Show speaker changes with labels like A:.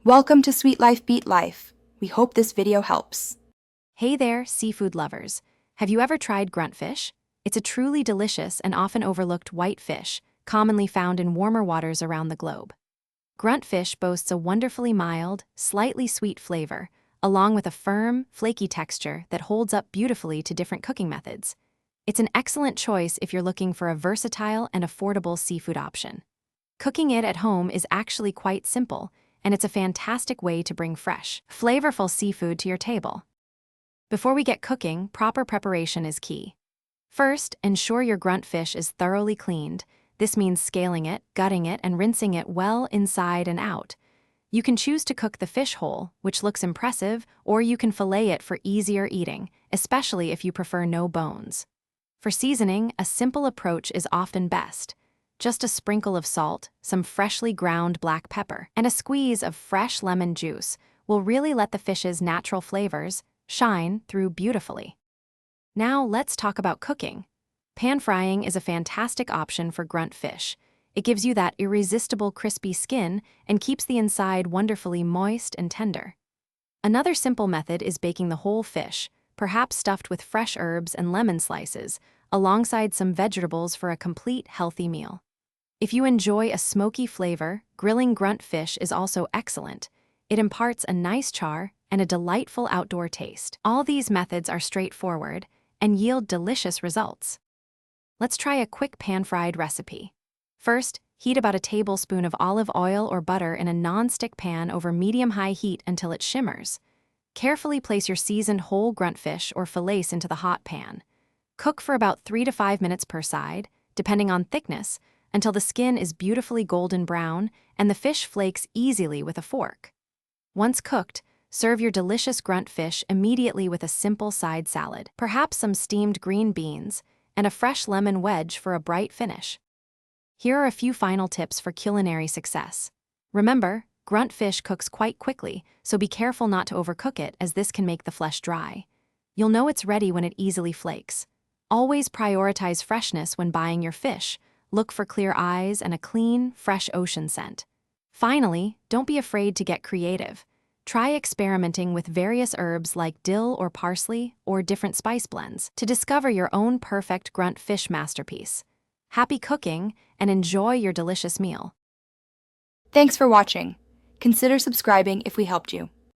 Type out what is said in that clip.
A: Welcome to Sweet Life Beat Life. We hope this video helps.
B: Hey there, seafood lovers. Have you ever tried grunt fish? It's a truly delicious and often overlooked white fish, commonly found in warmer waters around the globe. Grunt fish boasts a wonderfully mild, slightly sweet flavor, along with a firm, flaky texture that holds up beautifully to different cooking methods. It's an excellent choice if you're looking for a versatile and affordable seafood option. Cooking it at home is actually quite simple, and it's a fantastic way to bring fresh, flavorful seafood to your table. Before we get cooking, proper preparation is key. First, ensure your grunt fish is thoroughly cleaned. This means scaling it, gutting it, and rinsing it well inside and out. You can choose to cook the fish whole, which looks impressive, or you can fillet it for easier eating, especially if you prefer no bones. For seasoning, a simple approach is often best. Just a sprinkle of salt, some freshly ground black pepper, and a squeeze of fresh lemon juice will really let the fish's natural flavors shine through beautifully. Now let's talk about cooking. Pan frying is a fantastic option for grunt fish. It gives you that irresistible crispy skin and keeps the inside wonderfully moist and tender. Another simple method is baking the whole fish, perhaps stuffed with fresh herbs and lemon slices, alongside some vegetables for a complete healthy meal. If you enjoy a smoky flavor, grilling grunt fish is also excellent. It imparts a nice char and a delightful outdoor taste. All these methods are straightforward and yield delicious results. Let's try a quick pan-fried recipe. First, heat about a tablespoon of olive oil or butter in a non-stick pan over medium-high heat until it shimmers. Carefully place your seasoned whole grunt fish or fillets into the hot pan. Cook for about 3 to 5 minutes per side, depending on thickness, until the skin is beautifully golden brown and the fish flakes easily with a fork. Once cooked, serve your delicious grunt fish immediately with a simple side salad, perhaps some steamed green beans, and a fresh lemon wedge for a bright finish. Here are a few final tips for culinary success. Remember, grunt fish cooks quite quickly, so be careful not to overcook it, as this can make the flesh dry. You'll know it's ready when it easily flakes. Always prioritize freshness when buying your fish. Look for clear eyes and a clean, fresh ocean scent. Finally, don't be afraid to get creative. Try experimenting with various herbs like dill or parsley or different spice blends to discover your own perfect grunt fish masterpiece. Happy cooking and enjoy your delicious meal.
A: Thanks for watching. Consider subscribing if we helped you.